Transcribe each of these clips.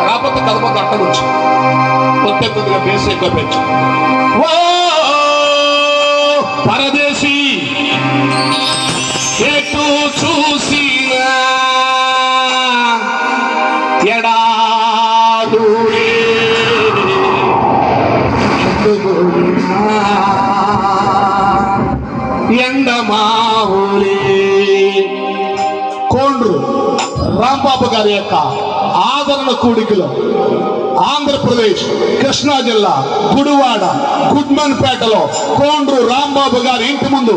రాకపోతే కలప అట్టవచ్చు కొద్దిగా బేస్ ఎక్కువ పెంచు. పరదేశీ ఎటు చూసినా ఎడాదులే ఎండమావులే. కోండ్రు రాంబాబు గారి యొక్క ఆదరణ కూడికలో ఆంధ్రప్రదేశ్ కృష్ణా జిల్లా గుడివాడ గుడ్మన్పేటలో కోండ్రు రాంబాబు గారి ఇంటి ముందు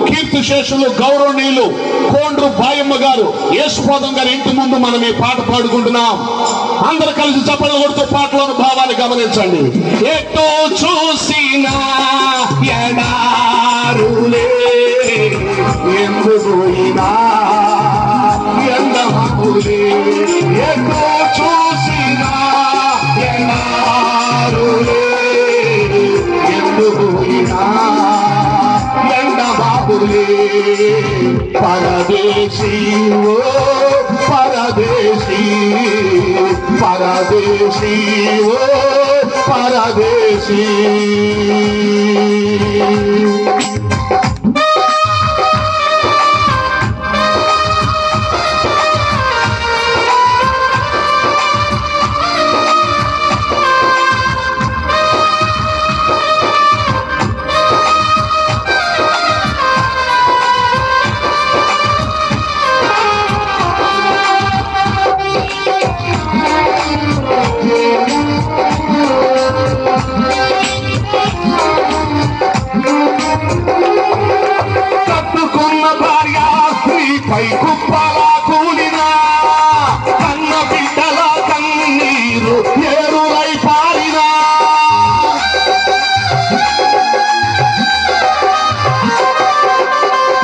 కీర్తిశేషులు గౌరవనీయులు కోండ్రు బాయమ్మ గారు యేసుపాదం గారి ఇంటి ముందు మనం ఈ పాట పాడుకుంటున్నాం. అందరు కలిసి చప్పట్లు కొడుతూ పాటలోని భావాన్ని గమనించండి. ఎటో చూసినా ఎడారులే ఎందుకుయినా ఎండమావులే. ఎటో చూసినా ఎడారులే ఎందుకుయినా ఎండమావులే. పరదేశీ ఓ పరదేశీ పరదేశీ ఓ పరదేశీ. పై కుప్పలా కూలినా కన్న బిడ్డల కన్నీరు ఏరులై పారినా.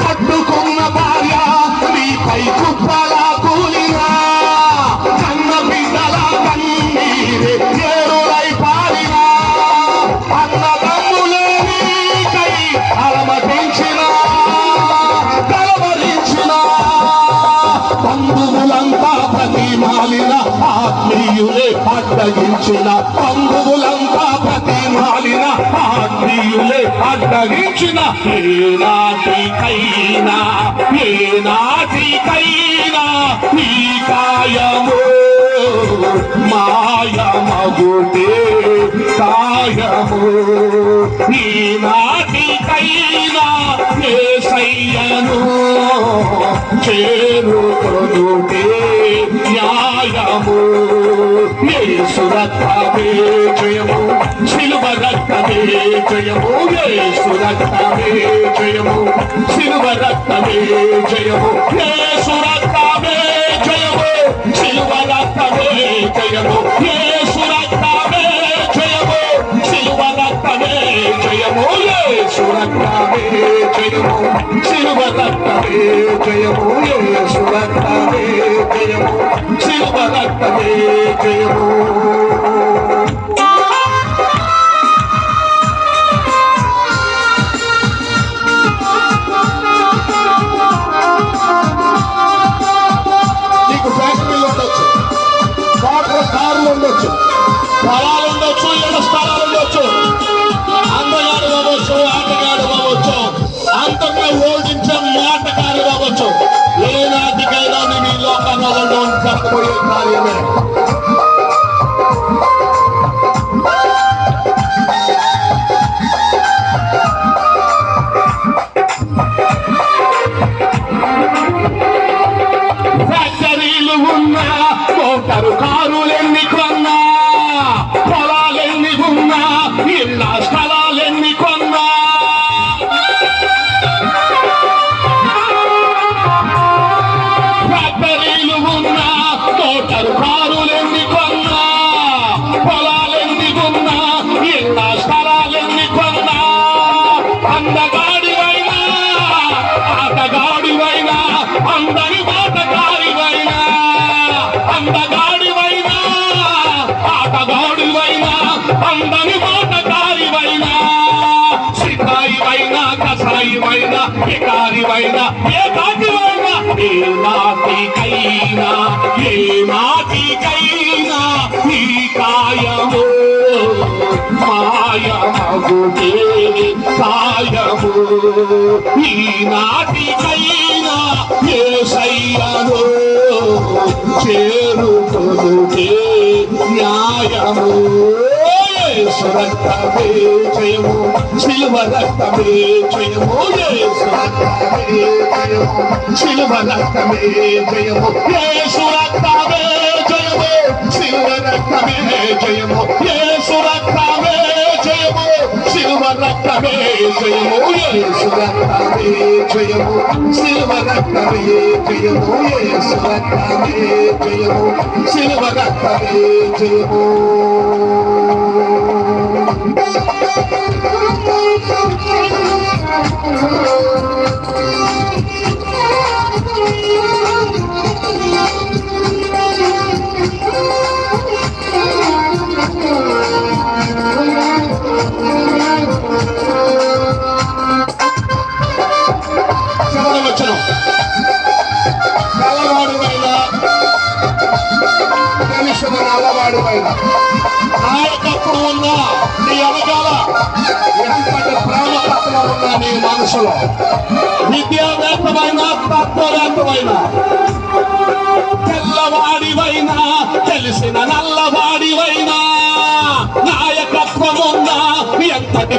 కట్టుకున్న భార్య నీపై కుప్పలా కూలినా కన్న బిడ్డల కన్నీరు ఏరులై పారినా. అన్నదమ్ములే నీకై అలమటించినా బంధువులంతా ప్రతిమాలిన ఆత్మీయులే అడ్డగించిన బంధువులంతా ప్రతిమాలిన ఆత్మీయులే అడ్డగించిన. ఏనాటికైనా ఏనాటికైనా నీ కాయము మాయమగుటే కాయము. ఈనాటికైనా యేసయ్యను చేరుకొనుటే న్యాయము. యేసు రక్తమే జయము శిలువ రక్తమే జయము. యేసు రక్తమే జయము శిలువ రక్తమే జయము. యేసు రక్తమే జయము శిలువ రక్తమే జయము. యేసు రక్తమే జయము శిలువ రక్తమే జయము. యేసు రక్తమే జయము శిలువ రక్తమే జయము. యేసు రక్తమే జయము శిలువ రక్తమే జయము. నీకు ఫ్యాక్టరీలు ఉండొచ్చు, వాటర్ కార్లు ఉండొచ్చు, పొలాలు ఉండొచ్చు, ఇళ్ల స్థలాలు ఉండొచ్చు, అందగాడు అవ్వచ్చు, ఆటగాడు అవ్వచ్చు, అంతగా ఓడించే మాటకారు అవ్వచ్చు. ఏనాటికైనా నేను ఈ లోకాన్ని వదలడం చెప్పబోయే కార్యమే. ఫ్యాక్టరీలు ఉన్నా మోటారు కారులెన్ని కొన్నా పొలాలెన్ని ఉన్నా ఇళ్ళ స్థలాలెన్ని కొన్నా ఫ్యాక్టరీలు ఉన్నా మోటారు కారులెన్ని కొన్నా పొలాలెన్ని ఉన్నా ఇళ్ళ స్థలాలెన్ని కొన్నా. అందగాడివైనా ఆటగాడివైనా అందరి మాటగాడివైనా అందగాడివైనా ఆటగాడివైనా అందరి మాటగాడివైనా సిపాయివైనా కసాయివైనా వికారివైనా ఏ కాటివైనా ఏ నాటికైనా ఏ నాటికైనా ఈ కాయము మాయమగుటే కాయము ఈ నాటికైనా యేసయ్యను చేరుకొనుటే న్యాయము యేసు రక్తమే జయము శిలువ రక్తమే జయము యేసు రక్తమే జయము శిలువ రక్తమే జయము యేసు రక్తమే జయము శిలువ రక్తమే జయము యేసు రక్తమే జయము శిలువ రక్తమే జయము యేసు రక్తమే జయము శిలువ రక్తమే జయము యేసు రక్తమే జయము శిలువ రక్తమే జయము నాయకత్వం ఉన్నా నీ ఎనకాల ఎంతటి ప్రేమ తత్వం ఉన్నా నీ మనసులో విద్యావేత్తమైన తత్వవేత్తమైన తెల్లవాడివైనా తెలిసిన నల్లవాడివైనా నాయకత్వం ఉన్నా ఎంతటి